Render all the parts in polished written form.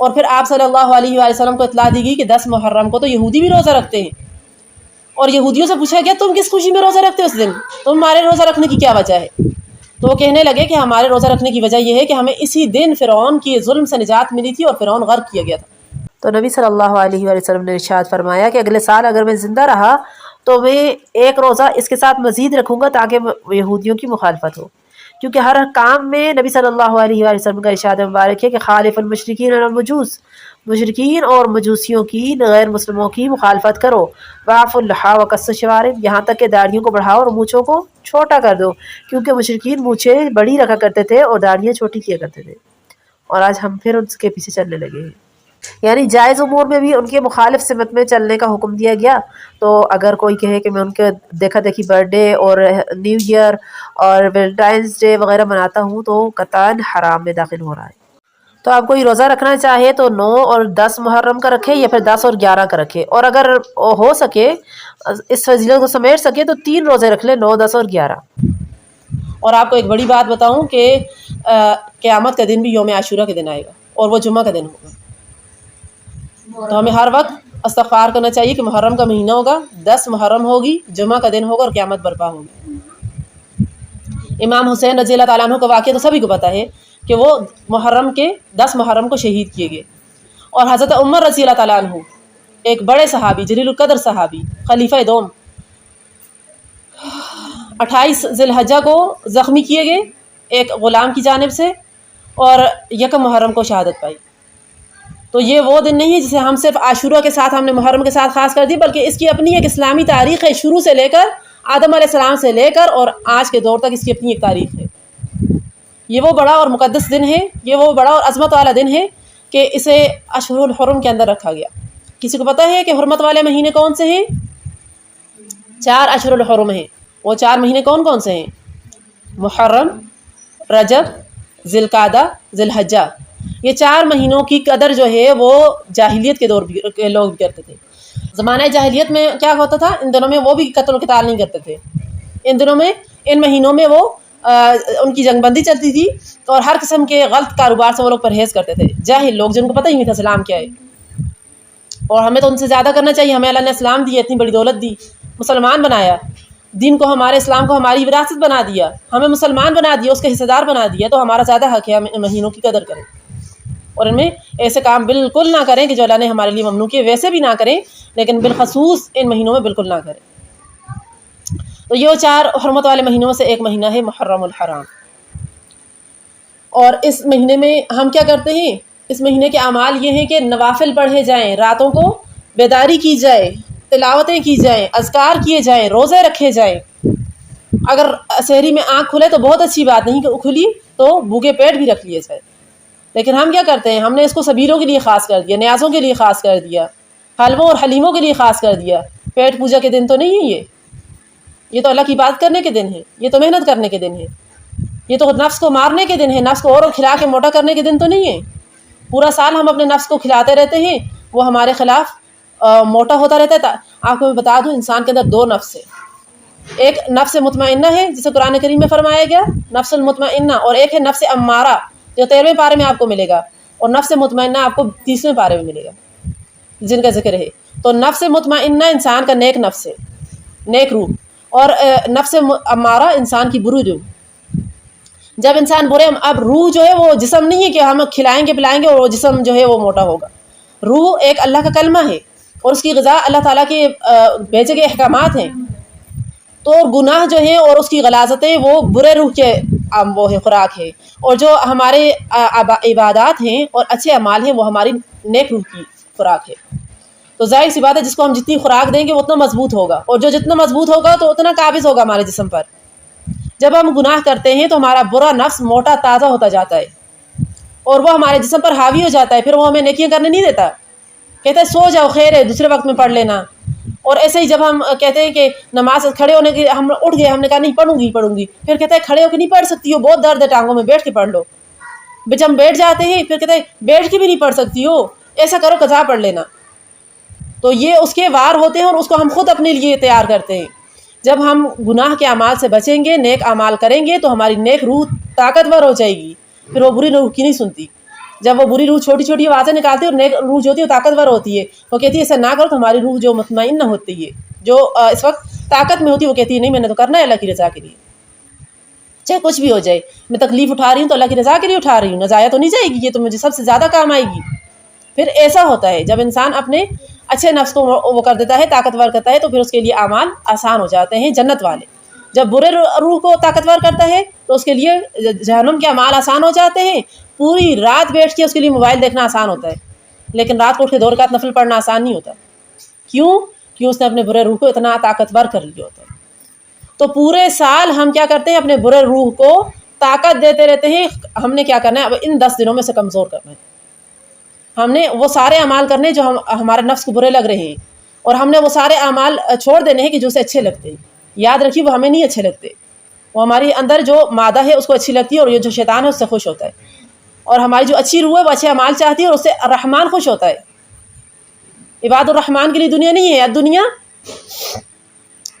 اور پھر آپ صلی اللہ علیہ وآلہ وسلم کو اطلاع دی گئی کہ 10 محرم کو تو یہودی بھی روزہ رکھتے ہیں، اور یہودیوں سے پوچھا گیا تم کس خوشی میں روزہ رکھتے ہو اس دن، تمہارے روزہ رکھنے کی کیا وجہ ہے؟ تو وہ کہنے لگے کہ ہمارے روزہ رکھنے کی وجہ یہ ہے کہ ہمیں اسی دن فرعون کی ظلم سے نجات ملی تھی اور فرعون غرق کیا گیا تھا۔ تو نبی صلی اللہ علیہ وآلہ وسلم نے ارشاد فرمایا کہ اگلے سال اگر میں زندہ رہا تو میں ایک روزہ اس کے ساتھ مزید رکھوں گا تاکہ یہودیوں کی مخالفت ہو، کیونکہ ہر کام میں نبی صلی اللہ علیہ وآلہ وسلم کا ارشاد مبارک ہے کہ خالف المشرکین والمجوس، مشرکین اور مجوسیوں کی، غیر مسلموں کی مخالفت کرو، واعفوا اللحیٰ وقصوا الشوارب، یہاں تک کہ داڑھیوں کو بڑھاؤ اور مونچھوں کو چھوٹا کر دو، کیونکہ مشرکین مونچھیں بڑی رکھا کرتے تھے اور داڑھیاں چھوٹی کیا کرتے تھے، اور آج ہم پھر ان کے پیچھے چلنے لگے ہیں۔ یعنی جائز امور میں بھی ان کے مخالف سمت میں چلنے کا حکم دیا گیا۔ تو اگر کوئی کہے کہ میں ان کے دیکھا دیکھی برتھ ڈے اور نیو ایئر اور ویلنٹائنس ڈے وغیرہ مناتا ہوں تو قطعاً حرام میں داخل ہو رہا ہے۔ تو آپ کوئی روزہ رکھنا چاہے تو 9 اور 10 محرم کا رکھے یا پھر 10 اور 11 کا رکھے، اور اگر ہو سکے اس فضیلت کو سمیٹ سکے تو 3 روزے رکھ لے، 9، 10 اور 11۔ اور آپ کو ایک بڑی بات بتاؤں کہ قیامت کا دن بھی یوم عاشورہ کے دن آئے گا اور وہ جمعہ کا دن ہوگا، تو ہمیں ہر وقت استغفار کرنا چاہیے کہ محرم کا مہینہ ہوگا، 10 محرم ہوگی، جمعہ کا دن ہوگا اور قیامت برپا ہوگی۔ امام حسین رضی اللہ تعالیٰ عنہ کا واقعہ تو سبھی کو پتہ ہے کہ وہ محرم کے 10 محرم کو شہید کیے گئے، اور حضرت عمر رضی اللہ تعالیٰ عنہ ایک بڑے صحابی، جلیل القدر صحابی، خلیفہ دوم، 28 ذی الحجہ کو زخمی کیے گئے ایک غلام کی جانب سے، اور 1 محرم کو شہادت پائی۔ تو یہ وہ دن نہیں ہے جسے ہم صرف عاشورہ کے ساتھ، ہم نے محرم کے ساتھ خاص کر دی، بلکہ اس کی اپنی ایک اسلامی تاریخ ہے، شروع سے لے کر آدم علیہ السلام سے لے کر اور آج کے دور تک اس کی اپنی ایک تاریخ ہے۔ یہ وہ بڑا اور مقدس دن ہے، یہ وہ بڑا اور عظمت والا دن ہے کہ اسے اشہر الحرم کے اندر رکھا گیا۔ کسی کو پتہ ہے کہ حرمت والے مہینے کون سے ہیں؟ 4 اشہر الحرم ہیں۔ وہ 4 مہینے کون کون سے ہیں؟ محرم، رجب، ذی القعدہ، ذی الحجہ۔ یہ 4 مہینوں کی قدر جو ہے وہ جاہلیت کے دور کے لوگ بھی کرتے تھے۔ زمانہ جاہلیت میں کیا ہوتا تھا؟ ان دنوں میں وہ بھی قتل و قتال نہیں کرتے تھے، ان دنوں میں ان مہینوں میں وہ ان کی جنگ بندی چلتی تھی اور ہر قسم کے غلط کاروبار سے وہ لوگ پرہیز کرتے تھے، جاہل لوگ جن کو پتہ ہی نہیں تھا اسلام کیا ہے۔ اور ہمیں تو ان سے زیادہ کرنا چاہیے، ہمیں اللہ نے اسلام دیا، اتنی بڑی دولت دی، مسلمان بنایا، دین کو، ہمارے اسلام کو ہماری وراثت بنا دیا، ہمیں مسلمان بنا دیا، اس کے حصہ دار بنا دیا، تو ہمارا زیادہ حق ہے ہم ان مہینوں کی قدر کریں اور ان میں ایسے کام بالکل نہ کریں کہ جو اللہ نے ہمارے لیے ممنوع کیے، ویسے بھی نہ کریں لیکن بالخصوص ان مہینوں میں بالکل نہ کریں۔ تو یہ 4 حرمت والے مہینوں سے ایک مہینہ ہے محرم الحرام۔ اور اس مہینے میں ہم کیا کرتے ہیں؟ اس مہینے کے اعمال یہ ہیں کہ نوافل پڑھے جائیں، راتوں کو بیداری کی جائے، تلاوتیں کی جائیں، اذکار کیے جائیں، روزے رکھے جائیں۔ اگر سحری میں آنکھ کھلے تو بہت اچھی بات، نہیں کہ کھلی تو بھوکے پیٹ بھی رکھ لیے جائے۔ لیکن ہم کیا کرتے ہیں؟ ہم نے اس کو سبیروں کے لیے خاص کر دیا، نیازوں کے لیے خاص کر دیا، حلووں اور حلیموں کے لیے خاص کر دیا۔ پیٹ پوجا کے دن تو نہیں ہے یہ تو اللہ کی بات کرنے کے دن ہے، یہ تو محنت کرنے کے دن ہے، یہ تو نفس کو مارنے کے دن ہے، نفس کو اور کھلا کے موٹا کرنے کے دن تو نہیں ہے۔ پورا سال ہم اپنے نفس کو کھلاتے رہتے ہیں، وہ ہمارے خلاف موٹا ہوتا رہتا ہے۔ آپ کو میں بتا دوں، انسان کے اندر 2 نفس ہے، ایک نفس مطمئنہ ہے جسے قرآن کریم میں فرمایا گیا نفس المطمئنہ، اور ایک ہے نفس امارہ جو 13ویں پارے میں آپ کو ملے گا، اور نفس مطمئنہ آپ کو 30ویں پارے میں ملے گا جن کا ذکر ہے۔ تو نفس مطمئنہ انسان کا نیک نفس ہے، نیک روح، اور نفس امارہ انسان کی بری روح۔ جب انسان برے، اب روح جو ہے وہ جسم نہیں ہے کہ ہم کھلائیں گے پلائیں گے اور وہ جسم جو ہے وہ موٹا ہوگا۔ روح ایک اللہ کا کلمہ ہے اور اس کی غذا اللہ تعالیٰ کے بھیجے گئے احکامات ہیں۔ تو گناہ جو ہیں اور اس کی غلاظتیں وہ برے روح کے وہ ہے، خوراک ہے، اور جو ہمارے عبادات ہیں اور اچھے اعمال ہیں وہ ہماری نیک روح کی خوراک ہے۔ تو ظاہر سی بات ہے، جس کو ہم جتنی خوراک دیں گے وہ اتنا مضبوط ہوگا، اور جو جتنا مضبوط ہوگا تو اتنا قابض ہوگا ہمارے جسم پر۔ جب ہم گناہ کرتے ہیں تو ہمارا برا نفس موٹا تازہ ہوتا جاتا ہے اور وہ ہمارے جسم پر حاوی ہو جاتا ہے، پھر وہ ہمیں نیکیاں کرنے نہیں دیتا، کہتا ہے سو جاؤ، خیر ہے دوسرے وقت میں پڑھ لینا۔ اور ایسے ہی جب ہم کہتے ہیں کہ نماز کھڑے ہونے کے، ہم اٹھ گئے، ہم نے کہا نہیں پڑھوں گی، پھر کہتا ہے کھڑے ہو کے نہیں پڑھ سکتی ہو، بہت درد ہے ٹانگوں میں، بیٹھ کے پڑھ لو۔ جب ہم بیٹھ جاتے ہیں پھر کہتے ہیں بیٹھ کے بھی نہیں پڑھ سکتی ہو، ایسا کرو قضا پڑھ لینا۔ تو یہ اس کے وار ہوتے ہیں اور اس کو ہم خود اپنے لیے تیار کرتے ہیں۔ جب ہم گناہ کے اعمال سے بچیں گے، نیک اعمال کریں گے تو ہماری نیک روح طاقتور ہو جائے گی، پھر وہ بری روح کی نہیں سنتی۔ جب وہ بری روح چھوٹی چھوٹی آوازیں نکالتی ہے اور نیک روح جو ہوتی ہے وہ طاقتور ہوتی ہے، وہ کہتی ہے ایسا نہ کرو تو ہماری روح جو مطمئن نہ ہوتی ہے، جو اس وقت طاقت میں ہوتی ہے، وہ کہتی ہے نہیں میں نے تو کرنا ہے اللہ کی رضا کے لیے، چاہے کچھ بھی ہو جائے، میں تکلیف اٹھا رہی ہوں تو اللہ کی رضا کے لیے اٹھا رہی ہوں، نہ ضائع تو نہیں جائے گی، یہ تو مجھے سب سے زیادہ کام آئے گی۔ پھر ایسا ہوتا ہے جب انسان اپنے اچھے نفس کو وہ کر دیتا ہے، طاقتور کرتا ہے، تو پھر اس کے لیے اعمال آسان ہو جاتے ہیں جنت والے۔ جب برے روح کو طاقتور کرتا ہے تو اس کے لیے جہنم کے اعمال آسان ہو جاتے ہیں، پوری رات بیٹھ کے اس کے لیے موبائل دیکھنا آسان ہوتا ہے، لیکن رات کو اٹھ کے 2 رکعت نفل پڑھنا آسان نہیں ہوتا۔ کیوں اس نے اپنے برے روح کو اتنا طاقتور کر لیا ہوتا ہے۔ تو پورے سال ہم کیا کرتے ہیں، اپنے برے روح کو طاقت دیتے رہتے ہیں۔ ہم نے کیا کرنا ہے، اب ان 10 دنوں میں سے کمزور کرنا ہے، ہم نے وہ سارے اعمال کرنے جو ہمارے نفس کو برے لگ رہے ہیں، اور ہم نے وہ سارے اعمال چھوڑ دینے ہیں کہ جو اسے اچھے لگتے ہیں۔ یاد رکھیے وہ ہمیں نہیں اچھے لگتے، وہ ہماری اندر جو مادہ ہے اس کو اچھی لگتی ہے، اور یہ جو شیطان ہے اس سے خوش ہوتا ہے، اور ہماری جو اچھی روح ہے وہ اچھے اعمال چاہتی ہے اور اس سے الرحمن خوش ہوتا ہے۔ عباد الرحمن کے لیے دنیا نہیں ہے، دنیا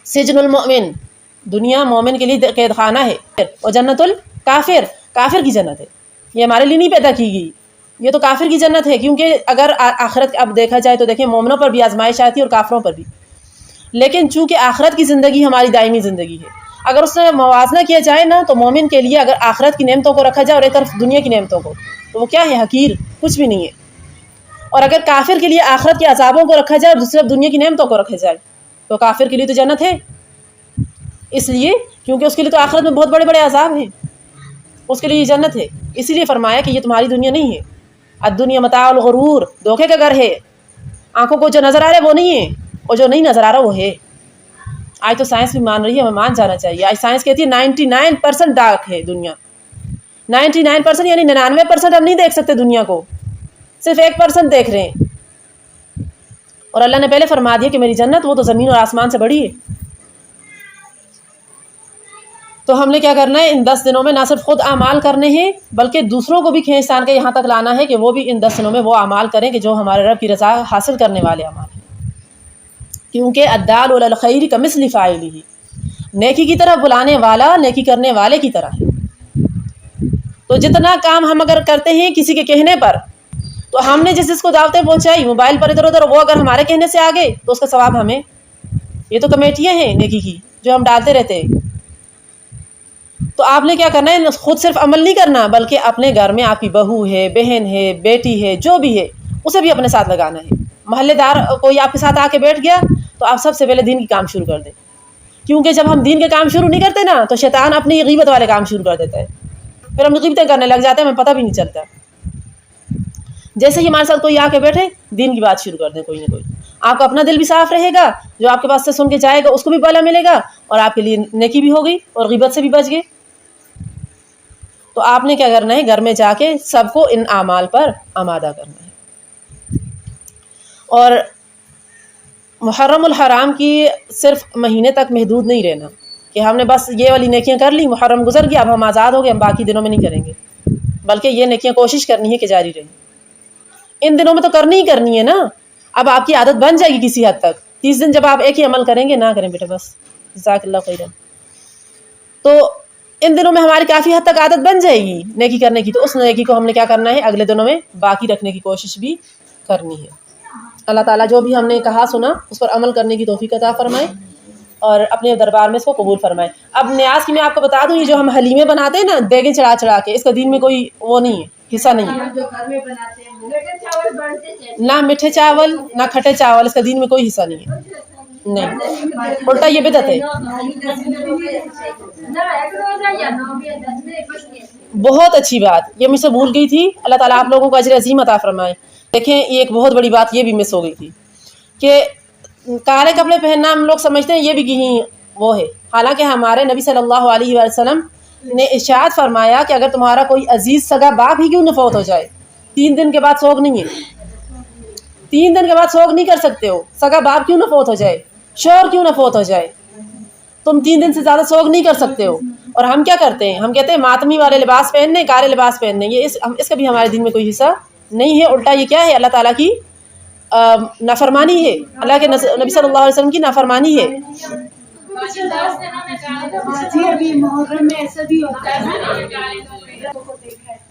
سجن المؤمن، دنیا مومن کے لیے قید خانہ ہے، اور جنت الکافر، کافر کی جنت ہے، یہ ہمارے لیے نہیں پیدا کی گئی، یہ تو کافر کی جنت ہے۔ کیونکہ اگر آخرت اب دیکھا جائے تو دیکھیں مومنوں پر بھی آزمائش آتی ہے اور کافروں پر بھی، لیکن چونکہ آخرت کی زندگی ہماری دائمی زندگی ہے، اگر اس سے موازنہ کیا جائے نا تو مومن کے لیے اگر آخرت کی نعمتوں کو رکھا جائے اور ایک طرف دنیا کی نعمتوں کو، تو وہ کیا ہے، حقیر، کچھ بھی نہیں ہے۔ اور اگر کافر کے لیے آخرت کے عذابوں کو رکھا جائے اور دوسری طرف دنیا کی نعمتوں کو رکھا جائے، تو کافر کے لیے تو جنت ہے، اس لیے کیونکہ اس کے لیے تو آخرت میں بہت بڑے بڑے عذاب ہیں، اس کے لیے یہ جنت ہے۔ اسی لیے فرمایا کہ یہ تمہاری دنیا نہیں ہے، الدنیا متاع الغرور، دھوکے کا گھر ہے، آنکھوں کو جو نظر آ رہا ہے وہ نہیں ہے، اور جو نہیں نظر آ رہا وہ ہے۔ آج تو سائنس بھی مان رہی ہے، ہمیں مان جانا چاہیے۔ آج سائنس کہتی ہے 99% ڈارک ہے دنیا، 99% یعنی 99% ہم نہیں دیکھ سکتے دنیا کو، صرف 1% دیکھ رہے ہیں۔ اور اللہ نے پہلے فرما دیا کہ میری جنت وہ تو زمین اور آسمان سے بڑی ہے۔ تو ہم نے کیا کرنا ہے، ان 10 دنوں میں نہ صرف خود اعمال کرنے ہیں بلکہ دوسروں کو بھی کھینچ تان کے یہاں تک لانا ہے کہ وہ بھی ان 10 دنوں میں وہ اعمال کریں کہ جو ہمارے رب کی رضا حاصل کرنے والے اعمال ہیں۔ کیونکہ الدال علی الخیر کمثل فاعلہ، نیکی کی طرف بلانے والا نیکی کرنے والے کی طرح ہے۔ تو جتنا کام ہم اگر کرتے ہیں کسی کے کہنے پر، تو ہم نے جس کو دعوتیں پہنچائی موبائل پر ادھر ادھر، وہ اگر ہمارے کہنے سے آگے تو اس کا ثواب ہمیں۔ یہ تو کمیٹیاں ہیں نیکی کی جو ہم ڈالتے رہتے ہیں۔ تو آپ نے کیا کرنا ہے، خود صرف عمل نہیں کرنا بلکہ اپنے گھر میں آپ کی بہو ہے، بہن ہے، بیٹی ہے، جو بھی ہے اسے بھی اپنے ساتھ لگانا ہے۔ محلے دار کوئی آپ کے ساتھ آ کے بیٹھ گیا تو آپ سب سے پہلے دین کی کام شروع کر دیں، کیونکہ جب ہم دین کے کام شروع نہیں کرتے نا تو شیطان اپنی غیبت والے کام شروع کر دیتا ہے، پھر ہم غیبتیں کرنے لگ جاتے ہیں، ہمیں پتہ بھی نہیں چلتا۔ جیسے ہی ہمارے ساتھ کوئی آ کے بیٹھے دین کی بات شروع کر دیں، کوئی نہ کوئی، آپ کا اپنا دل بھی صاف رہے گا، جو آپ کے پاس سے سن کے جائے گا اس کو بھی بھلا ملے گا، اور آپ کے لیے نیکی بھی ہوگی اور غیبت سے بھی بچ گئے۔ تو آپ نے کیا کرنا ہے، گھر میں جا کے سب کو ان اعمال پر آمادہ کرنا ہے۔ اور محرم الحرام کی صرف مہینے تک محدود نہیں رہنا کہ ہم نے بس یہ والی نیکیاں کر لی، محرم گزر گیا، اب ہم آزاد ہو گئے، ہم باقی دنوں میں نہیں کریں گے، بلکہ یہ نیکیاں کوشش کرنی ہے کہ جاری رہیں۔ ان دنوں میں تو کرنی ہی کرنی ہے نا، اب آپ کی عادت بن جائے گی کسی حد تک۔ 30 دن جب آپ ایک ہی عمل کریں گے، نہ کریں بیٹا بس، جزاک اللہ خیرا۔ تو ان دنوں میں ہماری کافی حد تک عادت بن جائے گی نیکی کرنے کی، تو اس نیکی کو ہم نے کیا کرنا ہے، اگلے دنوں میں باقی رکھنے کی کوشش بھی کرنی ہے۔ اللہ تعالیٰ جو بھی ہم نے کہا سنا اس پر عمل کرنے کی توفیق عطا فرمائے اور اپنے دربار میں اس کو قبول فرمائے۔ اب نیاز کی میں آپ کو بتا دوں، یہ جو ہم حلیمے بناتے ہیں نا دیگیں چڑھا چڑھا کے، اس کا دین میں کوئی وہ نہیں ہے، حصہ نہیں ہے، نہ میٹھے چاول نہ کھٹے چاول، اس کا دین میں کوئی حصہ نہیں ہے، نہیں، الٹا یہ بدعت ہے۔ بہت اچھی بات، یہ مجھ سے بھول گئی تھی، اللہ تعالیٰ آپ لوگوں کو اجر عظیم عطا فرمائے۔ دیکھیں یہ ایک بہت بڑی بات یہ بھی مس ہو گئی تھی کہ کالے کپڑے پہننا ہم لوگ سمجھتے ہیں یہ بھی کہیں وہ ہے، حالانکہ ہمارے نبی صلی اللہ علیہ وسلم نے ارشاد فرمایا کہ اگر تمہارا کوئی عزیز سگا باپ ہی کیوں نہ فوت ہو جائے، 3 دن کے بعد سوگ نہیں ہے، 3 دن کے بعد سوگ نہیں کر سکتے ہو، سگا باپ کیوں نہ فوت ہو جائے، شوہر کیوں نہ فوت ہو جائے، تم 3 دن سے زیادہ سوگ نہیں کر سکتے ہو۔ اور ہم کیا کرتے ہیں، ہم کہتے ہیں ماتمی والے لباس پہننے، کالے لباس پہننے، یہ اس کا بھی ہمارے دین میں کوئی حصہ نہیں ہے، الٹا یہ کیا ہے، اللہ تعالیٰ کی نافرمانی ہے، اللہ کے نبی صلی اللہ علیہ وسلم کی نافرمانی ہے۔ جی ابھی محرم میں ایسا بھی ہوتا ہے،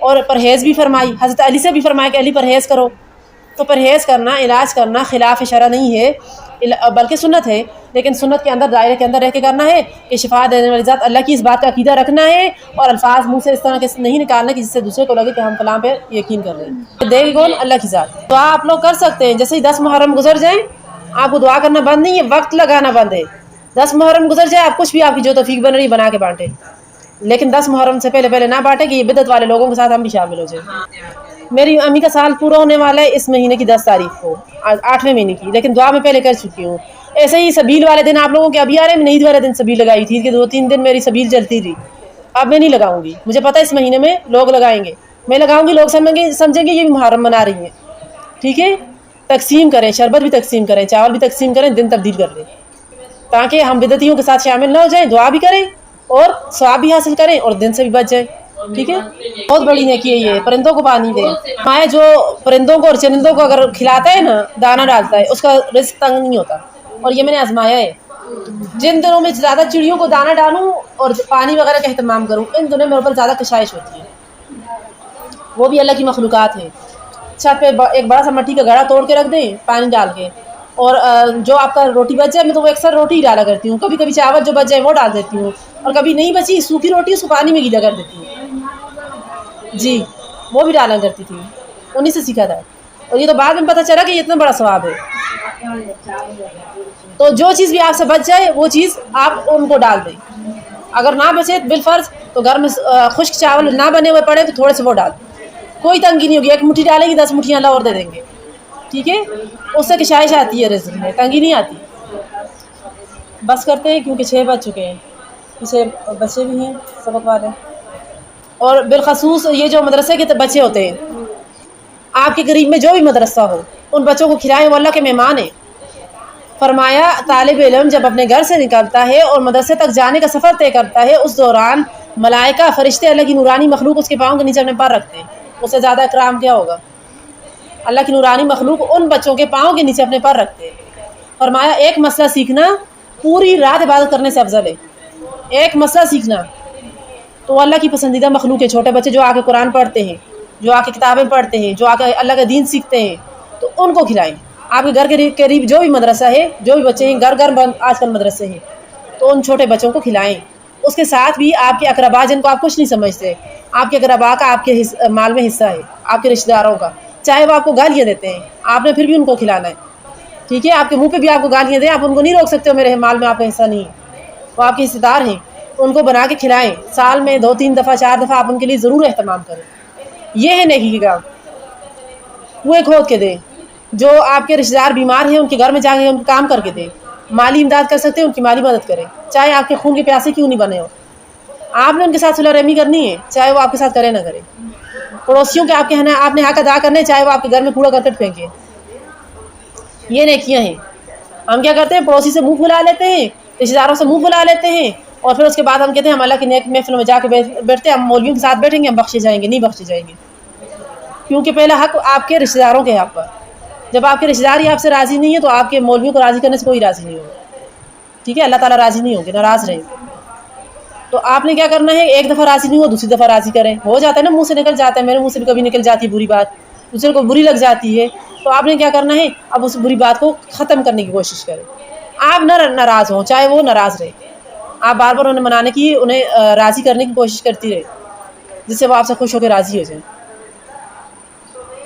اور پرہیز بھی فرمائی. حضرت علی سے بھی فرمایا کہ علی پرہیز کرو. تو پرہیز کرنا، علاج کرنا خلاف شرع نہیں ہے بلکہ سنت ہے، لیکن سنت کے اندر دائرے کے اندر رہ کے کرنا ہے کہ شفا دینے والی ذات اللہ کی، اس بات کا عقیدہ رکھنا ہے اور الفاظ منہ سے اس طرح کے نہیں نکالنا کہ جس سے دوسرے کو لگے کہ ہم فلاں پہ یقین کر رہے ہیں. دے گی کون؟ اللہ کی ذات. دعا آپ لوگ کر سکتے ہیں، جیسے ہی 10 محرم گزر جائیں آپ کو دعا کرنا بند نہیں ہے، وقت لگانا بند ہے. 10 محرم گزر جائے آپ کچھ بھی آپ کی جو توفیق بن رہی بنا کے بانٹیں، لیکن 10 محرم سے پہلے نہ بانٹیں کہ یہ بدعت والے لوگوں کے ساتھ ہم بھی شامل ہو جائیں. میری امی کا سال پورا ہونے والا ہے اس مہینے کی 10 تاریخ کو، 8ویں مہینے کی، لیکن دعا میں پہلے کر چکی ہوں. ایسے ہی سبیل والے دن آپ لوگوں کے ابھی آ رہے ہیں، میں عید والے دن سبیل لگائی تھی کہ 2-3 دن میری سبیل چلتی تھی. اب میں نہیں لگاؤں گی، مجھے پتہ ہے اس مہینے میں لوگ لگائیں گے، میں لگاؤں گی، لوگ سمجھیں گے یہ بھی محرم منا رہی ہیں. ٹھیک ہے، تقسیم کریں، شربت بھی تقسیم کریں، چاول بھی تقسیم کریں، دن تبدیل کر دیں تاکہ ہم بدعتیوں کے ساتھ شامل نہ ہو جائیں. دعا بھی کریں اور ثواب بھی حاصل کریں اور دن سے بھی بچ جائیں. ٹھیک ہے، بہت بڑی نیکی ہے یہ. پرندوں کو پانی دیں. مائیں جو پرندوں کو اور چرندوں کو اگر کھلاتا ہے نا، دانہ ڈالتا ہے، اس کا رزق تنگ نہیں ہوتا. اور یہ میں نے آزمایا ہے. جن دنوں میں زیادہ چڑیوں کو دانہ ڈالوں اور پانی وغیرہ کا اہتمام کروں، ان دنوں میرے اوپر زیادہ کشائش ہوتی ہے. وہ بھی اللہ کی مخلوقات ہیں. چھت پہ ایک بڑا سا مٹی کا گھڑا توڑ کے رکھ دیں پانی ڈال کے، اور جو آپ کا روٹی بچ جائے، میں تو وہ اکثر روٹی ہی ڈالا کرتی ہوں. کبھی کبھی چاول جو بچ جائے وہ ڈال دیتی ہوں، اور کبھی نہیں بچی سوکھی روٹی اس کو پانی میں گیلا کر دیتی ہوں. جی وہ بھی ڈالا کرتی تھی، انہیں سے سیکھا تھا. اور یہ تو بعد میں پتہ چلا کہ یہ اتنا بڑا ثواب ہے. تو جو چیز بھی آپ سے بچ جائے وہ چیز آپ ان کو ڈال دیں. اگر نہ بچے بالفرض تو گھر میں خشک چاول نہ بنے ہوئے پڑے تو تھوڑے سے وہ ڈال دیں. کوئی تنگی نہیں ہوگی. 1 مٹھی ڈالیں گی 10 مٹھیاں اللہ اور دے دیں گے. ٹھیک ہے، اس سے کشائش آتی ہے رزق میں، تنگی نہیں آتی. بس کرتے ہیں کیونکہ 6 بج چکے ہیں، اسے بچے بھی ہیں سبق والے. اور بالخصوص یہ جو مدرسے کے بچے ہوتے ہیں، آپ کے قریب میں جو بھی مدرسہ ہو، ان بچوں کو کھلائیں، وہ اللہ کے مہمان ہیں. فرمایا طالب علم جب اپنے گھر سے نکلتا ہے اور مدرسے تک جانے کا سفر طے کرتا ہے، اس دوران ملائکہ فرشتے اللہ کی نورانی مخلوق اس کے پاؤں کے نیچے اپنے پر رکھتے ہیں. اس سے زیادہ اکرام کیا ہوگا؟ اللہ کی نورانی مخلوق ان بچوں کے پاؤں کے نیچے اپنے پر رکھتے ہیں. فرمایا ایک مسئلہ سیکھنا پوری رات عبادت کرنے سے افضل ہے. ایک مسئلہ سیکھنا تو اللہ کی پسندیدہ مخلوق ہے. چھوٹے بچے جو آ کے قرآن پڑھتے ہیں، جو آ کے کتابیں پڑھتے ہیں، جو آ کے اللہ کا دین سیکھتے ہیں، تو ان کو کھلائیں. آپ کے گھر کے قریب جو بھی مدرسہ ہے، جو بھی بچے ہیں، گھر بند آج کل مدرسے ہیں، تو ان چھوٹے بچوں کو کھلائیں. اس کے ساتھ بھی آپ کے اقربا جن کو آپ کچھ نہیں سمجھتے، آپ کے اقربا کا آپ کے مال میں حصہ ہے، آپ کے رشتہ داروں کا، چاہے وہ آپ کو گالیاں دیتے ہیں، آپ نے پھر بھی ان کو کھلانا ہے. ٹھیک ہے، آپ کے منہ پہ بھی آپ کو گالیاں دیں، آپ ان کو نہیں روک سکتے ہو میرے مال میں آپ کا حصہ نہیں ہے، وہ آپ کے حصہ دار ہیں. ان کو بنا کے کھلائیں. سال میں 2-3 دفعہ 4 دفعہ آپ ان کے لیے ضرور اہتمام کریں. یہ ہے نیکی کی کام. کنویں کھود کے دیں. جو آپ کے رشتہ دار بیمار ہیں ان کے گھر میں جا کے ان کو کام کر کے دیں. مالی امداد کر سکتے ہیں ان کی مالی مدد کریں، چاہے آپ کے خون کے پیاسے کیوں نہیں بنے ہو. آپ نے ان کے ساتھ صلح رحمی کرنی ہے، چاہے وہ آپ کے ساتھ کرے نہ کرے. پڑوسیوں کے آپ نے حق ادا کرنے، چاہے وہ آپ کے گھر میں کوڑا کرکٹ پھینکے. یہ نیکیاں ہیں. ہم کیا کرتے ہیں؟ پڑوسی سے منہ پھلا لیتے ہیں، رشتہ داروں سے منہ پھلا لیتے ہیں، اور پھر اس کے بعد ہم کہتے ہیں ہم اللہ کی نیک محفل میں جا کے بیٹھتے ہیں، ہم مولویوں کے ساتھ بیٹھیں گے، ہم بخشے جائیں گے. نہیں بخشے جائیں گے، کیونکہ پہلا حق آپ کے رشتہ داروں کے حق پر. جب آپ کے رشتہ دار ہی آپ سے راضی نہیں ہے تو آپ کے مولویوں کو راضی کرنے سے کوئی راضی نہیں ہوگا. ٹھیک ہے، اللہ تعالیٰ راضی نہیں ہوں گے، ناراض رہیں گے. تو آپ نے کیا کرنا ہے؟ ایک دفعہ راضی نہیں ہو، دوسری دفعہ راضی کریں. ہو جاتا ہے نا، منہ سے نکل جاتا ہے، میرے منہ سے بھی کبھی نکل جاتی ہے بری بات، دوسرے کو بری لگ جاتی ہے. تو آپ نے کیا کرنا ہے؟ اب اس بری بات کو ختم کرنے کی کوشش کریں. آپ نہ ناراض ہوں، چاہے وہ ناراض رہے، آپ بار بار انہیں منانے کی، انہیں راضی کرنے کی کوشش کرتی رہے، جس سے وہ آپ سے خوش ہو کے راضی ہو جائیں.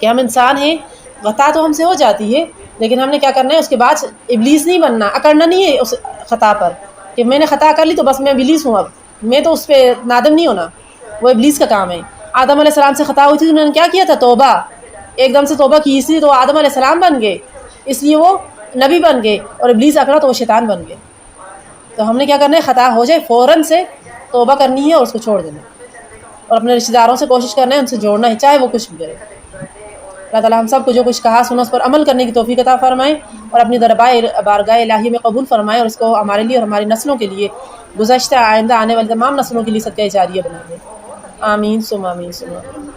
کہ ہم انسان ہیں، خطا تو ہم سے ہو جاتی ہے، لیکن ہم نے کیا کرنا ہے؟ اس کے بعد ابلیس نہیں بننا، اکڑنا نہیں ہے اس خطا پر کہ میں نے خطا کر لی تو بس میں ابلیس ہوں. اب میں تو اس پہ نادم نہیں ہونا، وہ ابلیس کا کام ہے. آدم علیہ السلام سے خطا ہوئی تھی تو انہوں نے کیا کیا تھا؟ توبہ. ایک دم سے توبہ کی، اس لیے تو آدم علیہ السلام بن گئے، اس لیے وہ نبی بن گئے، اور ابلیس اکڑا تو وہ شیطان بن گئے. تو ہم نے کیا کرنا ہے؟ خطا ہو جائے فوراً سے توبہ کرنی ہے اور اس کو چھوڑ دینا ہے، اور اپنے رشتہ داروں سے کوشش کرنا ہے، ان سے جوڑنا ہے، چاہے وہ کچھ بھی کرے. اللہ تعالیٰ ہم سب کو جو کچھ کہا سنا اس پر عمل کرنے کی توفیق عطا فرمائے، اور اپنی بارگاہ الہی میں قبول فرمائے، اور اس کو ہمارے لیے اور ہماری نسلوں کے لیے، گزشتہ آئندہ آنے والی تمام نسلوں کے لیے صدقہ جاریہ بنا دے. آمین ثم آمین ثم آمین.